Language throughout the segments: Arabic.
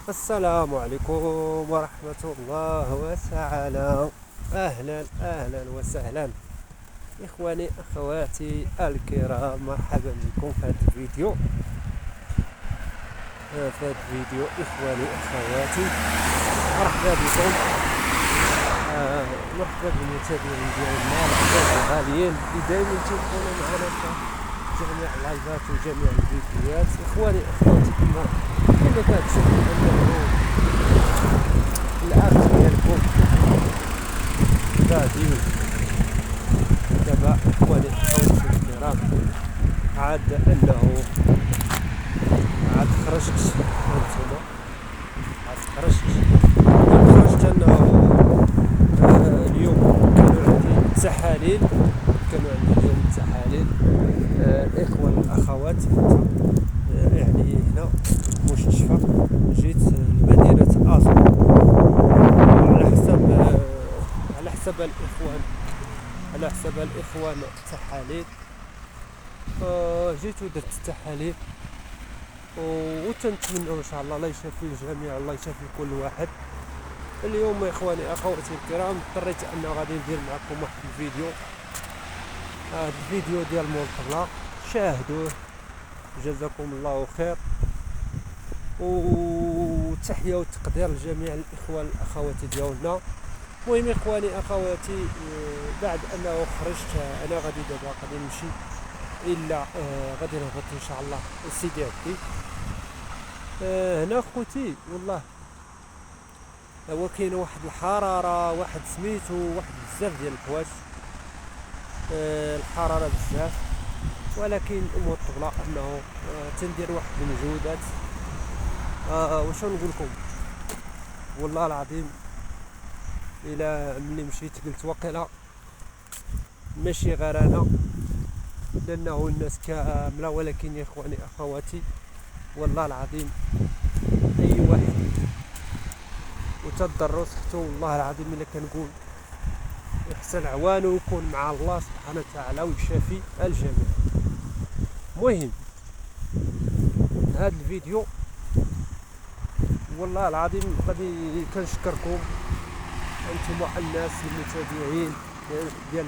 السلام عليكم ورحمة الله وتعالى. أهلا وسهلا إخواني أخواتي الكرام، مرحبا بكم في هذا الفيديو. إخواني أخواتي، مرحبا بكم. مرحبا بالمتابعين ديالنا الأعزاء الغاليين اللي دائما تكونوا معنا في جميع اللايفات وجميع الفيديوهات. إخواني أخواتي، كما كتشوفوا أنه الأخ ديالكم غادي دابا. إخواني أخواتي الكرام، عاد خرجت هانتوما، خرجت أنه اليوم كانوا عندي اليوم تحاليل. الإخوة والأخوات، يعني هنا مستشفى، جيت لمدينة أزو على حساب الإخوان التحاليل. جيت ودرت التحاليل، وتنتمنى إن شاء الله يشافي الجميع، الله يشافي كل واحد. اليوم إخواني أخواتي الكرام، اضطريت أن غادي ندير معكم واحد الفيديو. هذا الفيديو ديال مول الطبلة، شاهدوه جزاكم الله خير، وتحية وتقدير لجميع الإخوة الأخوات ديالنا. المهم إخواني أخواتي، بعد أنه خرجت أنا غادي نمشي إلا غادي نهبط إن شاء الله لسيدي عبدي. هنا خوتي والله هو كاين واحد الحرارة، واحد سميتو، واحد بزاف ديال الحوايج. الحرارة بزاف، ولكن أمور الطبلة أنه تندير واحد المجهودات. واش نقول لكم، والله العظيم إلا ملي مشيت قلت واقيلا ماشي غير أنا، لأنه الناس كاملة. ولكن يا إخواني أخواتي، والله العظيم أي واحد وتضروا صحته، والله العظيم إلا كنقول يحسن عوانه ويكون مع الله سبحانه وتعالى ويشافي الجميع. مهم هذا الفيديو والله العظيم غادي كنشكركم انتم الناس المتابعين ديال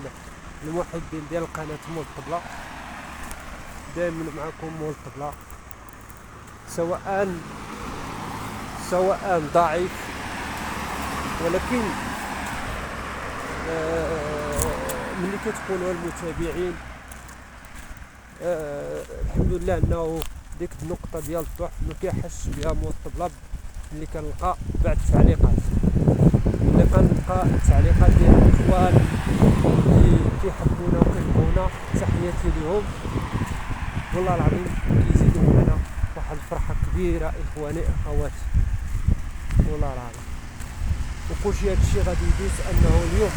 المحبين ديال قناة مول الطبلة. دائما معكم مول الطبلة، سواء ضعيف، ولكن ملي كتكونوا المتابعين الحمد لله انه ديك النقطة ديال الضعف ما كيحسش بها مول الطبلة. اللي كنلقى بعد التعليقات، اللي كنلقى التعليقات ديال الاخوان اللي كيحبونا وكيحبونا، تحياتي لهم والله العظيم، كيزيدوا معنا واحد الفرحة كبيرة إخواني أخواتي والله العظيم. وكلشي هادشي غادي يدوز أنه اليوم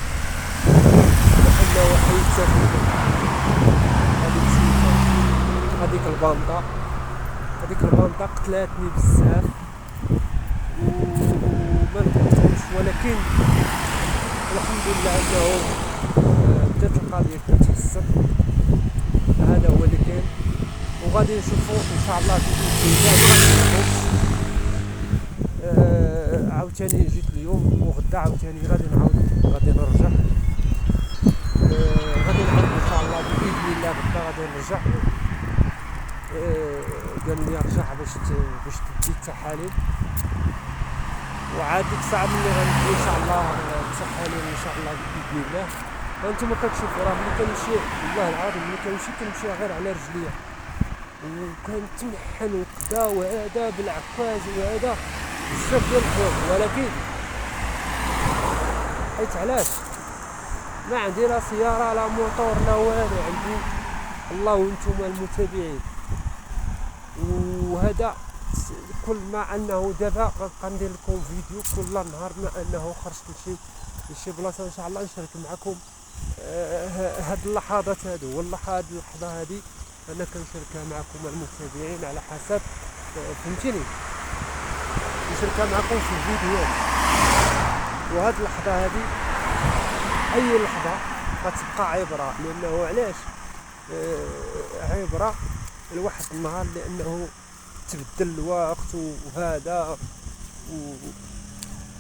أنه حيت هذيك الباندا قتلاتني بزاف وما نقولكمش، ولكن الحمد لله أنه بدات القضية كتحسن. هذا هو اللي كاين، وغادي نشوفوا ان شاء الله في عاوتاني جيت اليوم، وغدا عاوتاني غادي نرجع. غادي نعاود ان شاء الله باذن الله، غدا غادي نرجع. قالوا لي رجع باش تدي التحاليل، وعاد ديك الساعه ملي غندي ان شاء الله التحاليل ان شاء الله باذن الله. وانتم كتشوفوا راه ملي كنمشي، والله العظيم ملي كنمشي غير على رجليا، وكنتمحن وكدا، وهذا بالعكاز وهذا بزاف ديال الحوايج. ولكن حيت علاش ما عندي لا سيارة لا موطور لا والو، عندي الله وانتم المتابعين. وهذا كل ما انه دابا غنبقى ندير لكم فيديو كل نهار، ما انه خرجت لشي بلاصه ان شاء الله نشارك معكم هاد اللحظات هادو. والله هاد اللحظه هادي انا كنشاركها معكم المتابعين على حسب فهمتيني، نشاركها معكم في الفيديوهات. وهاد اللحظه هادي اي لحظه غتبقى عبره، لانه علاش عبره لواحد النهار، لانه تبدل الوقت وهذا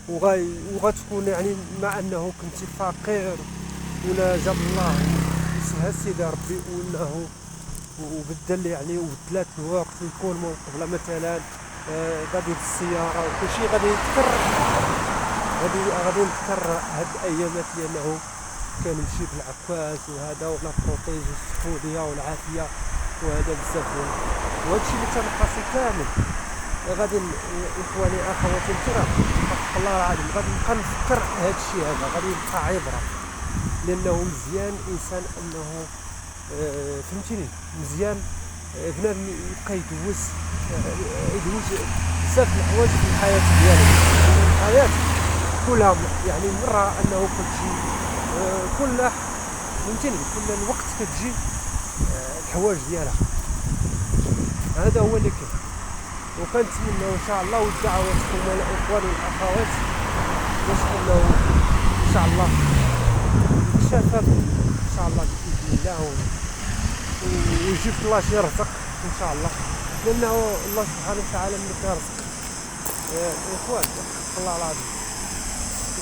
وغتكون يعني مع انه كنتي فقير ولا جاب الله يسهل سيدي ربي وانه وبدل يعني وبدلات الوقت ويكون من قبل مثلا غادي السياره وكل شيء غادي يتكرر. غادي نذكر هاد الايامات لانه كنمشي بالعكاز وهذا ولا بروتيز والسحوليه والعافيه وهذا بزاف وهادشي اللي تنقاسي كامل. غادي اخواني اخواتي الكرام الله العظيم غادي نبقى نفكر هادشي هذا غادي يبقى عبره لانه مزيان الانسان انه فهمتيني مزيان بنادم يبقى يدوز بزاف الحوايج في الحياه ديالو. الحياه كلها يعني مره انه كتجي كل فهمتيني كل الوقت كتجي الحوايج ديالها. هذا هو اللي كاين وكنتمنى ان شاء الله ودعواتكم الاخوان والاخوات باش انه ان شاء الله يتشافى ان شاء الله باذن الله ويجيب الله شي رزق ان شاء الله لانه الله سبحانه وتعالى ملي كيرزق الاخوان الله العظيم.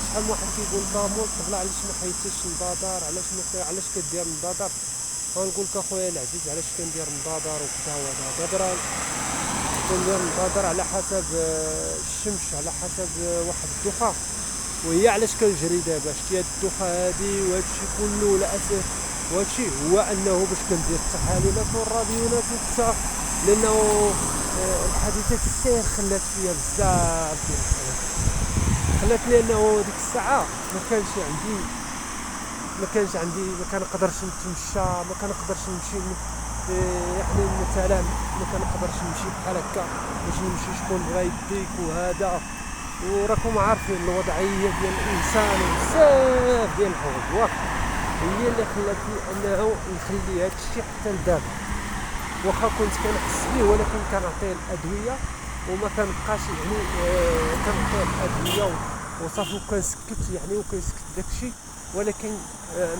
شحال من واحد كيقول ضامون قبل علاش ما حيدتيش النضادار علاش كدير النضادار. غنقول لك اخويا العزيز علاش كندير النضادار وكذا وهذا دابا كندير النضادار على حسب الشمس على حسب واحد الدوخه وهي علاش كنجري دابا شتي هاد الدوخه هادي وهادشي كله ولا اساس وهادشي هو انه باش كندير التحاليلات والراديونات وكذا لانه الحادثه السير خلات فيا بزاف ديال الحاجات خلاتني انه ديك الساعه ما كنقدرش نتمشى ما كنقدرش نمشي يعني مثلا ما كنقدرش نمشي بحال هكا باش نمشي شكون بغا يديك وهذا وراكم عارفين الوضعيه ديال الانسان وبزاف ديال الحوايج هي اللي خلاتني انه نخلي هذا الشيء حتى لدابا واخا كنت كنحس به ولكن كنعطيه الادويه وما كنبقاش يعني كنعطيه الادويه وصافي وكنسكت يعني وكنسكت داكشي ولكن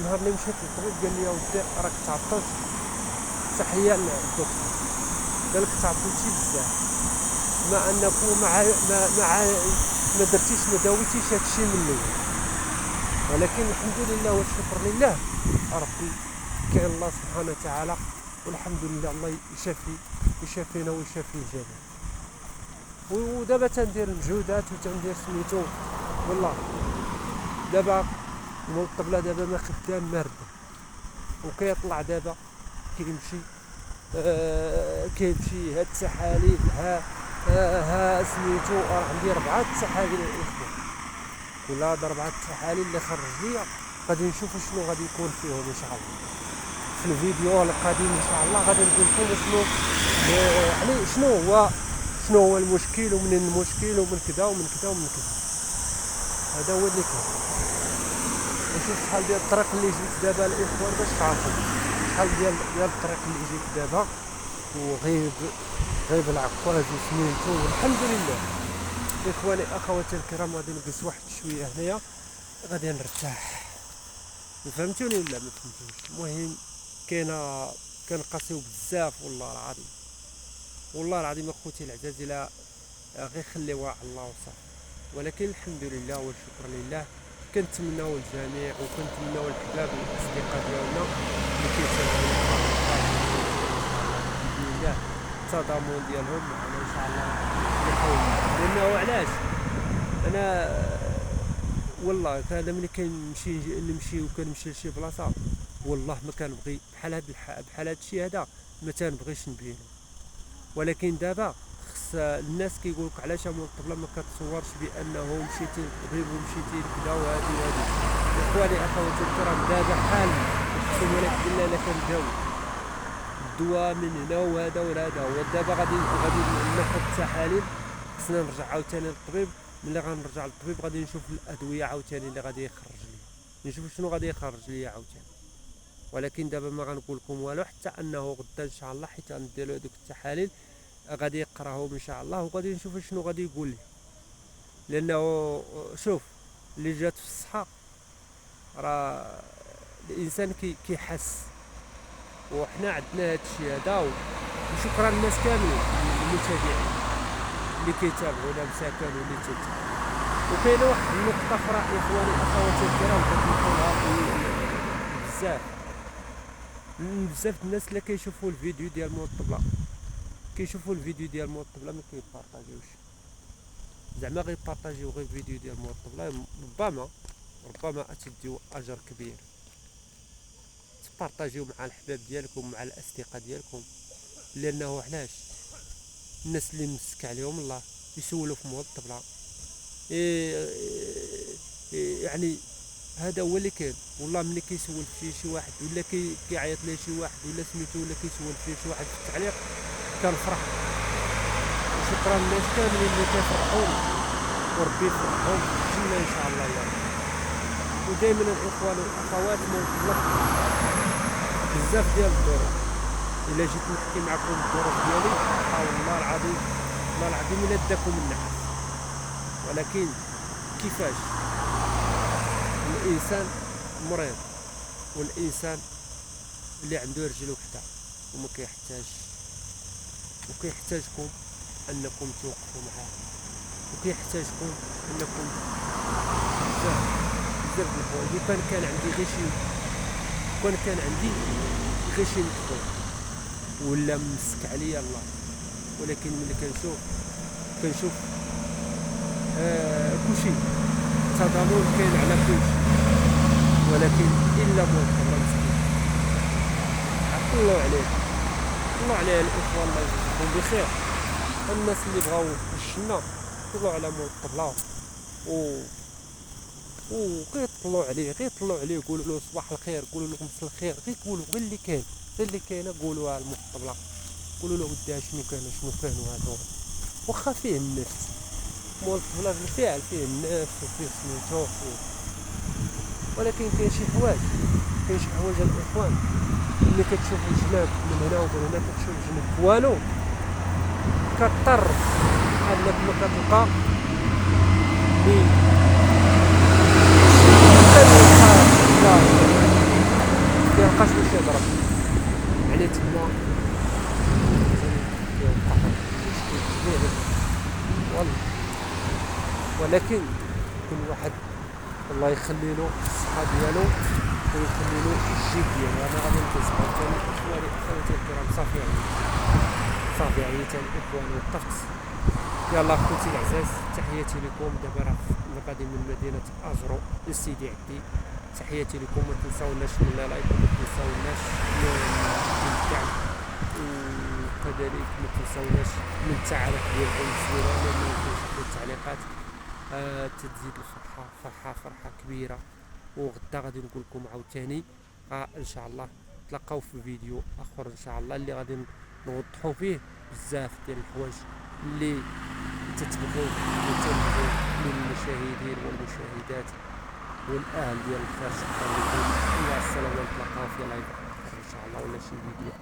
نهار اللي مشيت للطبيب قال لي ودي راك تعطلت تحيه للدكتور قال لك تعطلتي بزاف مع انك ما درتيش ما داويتيش هادشي من الاول ولكن الحمد لله والشكر لله ربي كاين الله سبحانه وتعالى والحمد لله الله يشافينا ويشافي الجميع. ودابا تندير المجهودات وتندير سميتو والله دابا مول الطبله دابا ما خدام مرده وكيطلع دابا كيمشي هاد التحاليل ها سميتو راه عندي 4 تحاليل الاخوان ولا هاد 4 تحاليل اللي خرج ليا غادي نشوفوا شنو غادي يكون فيهم ان شاء الله في الفيديو القادم ان شاء الله غادي نقول لكم شنو يعني شنو هو المشكل ومن المشكل ومن كذا ومن كذا ومن كذا. هذا هو اللي كاين. نشوف شحال ديال الطريق اللي جيت دابا الاخوان باش تعرفوا شحال ديال الطريق اللي جيت دابا وغيب العكاز وسميتو والحمد لله. اخواني اخواتي الكرام غادي نجلس واحد شويه هنايا غادي نرتاح فهمتوني ولا ما فهمتونيش. المهم كنقاسيو بزاف والله العظيم اخوتي العزاز الا غير خليوها على الله وصافي ولكن الحمد لله والشكر لله. كنتمناو الجميع وكنتمناو الحباب والاصدقاء ديالنا اللي كيتابعونا باذن الله التضامن ديالهم معنا ان شاء الله لانه علاش انا والله هذا ملي نمشي وكنمشي لشي بلاصه والله ما كنبغي بحال هذا الشيء هذا ما تنبغيش نبينو ولكن دابا خص الناس كيقولك علاش من الطبله ما كتصورش بانه مشيتي للطبيب ومشيتي لكذا وهذه اخواني اخواتي الكرام دابا حال اقسم لك بالله لا كنداوي الدواء من هنا وهذا ودابا غادي ناخذ التحاليل خصنا نرجع عاوتاني للطبيب. ملي غنرجع للطبيب غادي نشوف الادويه عاوتاني اللي غادي يخرج لي نشوف شنو غادي يخرج لي عاوتاني ولكن دابا ما غنقول لكم والو حتى انه غدا ان شاء الله حيت غنديروا هذوك التحاليل غادي يقراهم ان شاء الله وغادي نشوف شنو غادي يقول لي لانه شوف اللي جات في الصحه راه الانسان كيحس وحنا عندنا هذا الشيء هذا وشكرا للناس كاملين المتابعين اللي كيتابعونا مساكن واللي تيتابعوا. وكاينه واحد النقطه اخرى اخواني اخواتي الكرام بغيت نقولها بزاف الناس اللي كيشوفوا الفيديو ديال مول الطبله ما كيبارطاجيوش، زعما غيبارطاجيو غير الفيديو ديال مول الطبله. ربما تديو اجر كبير، تبارطاجيو مع الحباب ديالكم مع الاصدقاء ديالكم، لانه علاش الناس اللي مسك عليهم الله يسولوا في مول الطبله. يعني هذا هو اللي كاين. والله ملي كيسول في شي واحد ولا كيعيط ليه شي واحد ولا سميتو ولا كيسول فيه شي واحد في التعليق كنفرح. وشكرا للناس كاملين اللي كيفرحوني وربي يفرحهم في الجنه ان شاء الله يا رب. ودائما الاخوان والاخوات موجودين بزاف ديال الظروف. الا جيت نحكي معكم الظروف ديالي والله العظيم الا داكم النعاس. ولكن كيفاش الانسان مريض والانسان اللي عنده رجل وحده وما كيحتاجكم انكم توقفوا معاه، وكيحتاجكم انكم بزاف د الحوايج. كان عندي غير شي مدخول ولا مسك عليا الله. ولكن ملي كنشوف كلشي تضامن كاين على كلشي، ولكن الا مول الطبله مسكين. طلعوا عليه الاخوه الله يجزيكم بخير. الناس اللي بغاو الجنه طلعوا على مول الطبله وكيطلعوا عليه يقولوا له صباح الخير، قولوا له مساء الخير، قولوا غير اللي كاينه قولوها مول الطبله. قولوا له ودي شنو كان وهذا واخا فيه النفس. مول الطبله بالفعل فيه النفس وفيه سميتو ولكن كاين شي حوايج الاخوان ملي كتشوف الجناب من هنا ومن هنا كتشوف الجناب والو كضطر انك ما كتلقى كيلقاش باش يضرب. يعني تما والله. ولكن كل واحد الله يخلي له الصحه ديالو ويخلي له الجيب ديالو. انا غادي نتسمع ثاني اخواني اخواتي الكرام. صافي عييت الاخوان وقفت. يلا اخوتي العزاز تحياتي لكم. دابا راه غادي من مدينه اجرو لسيدي عدي. تحياتي لكم. ما تنساوناش من لايك وما تنساوناش من الدعم، وكذلك ما تنساوناش من التعليق ديالكم الزوينه من التعليقات. تزيد الفرحه فرحه كبيره. وغدا غادي نقول لكم عاوتاني ان شاء الله تلقاو في فيديو اخر ان شاء الله اللي غادي نوضحوا فيه بزاف ديال الحوايج اللي تتبغوا وتنبغوا من المشاهدين والمشاهدات والاهل ديال الخير. شكرا لكم. الى السلامه. نتلاقاو في لايف ان شاء الله ولا شي فيديو.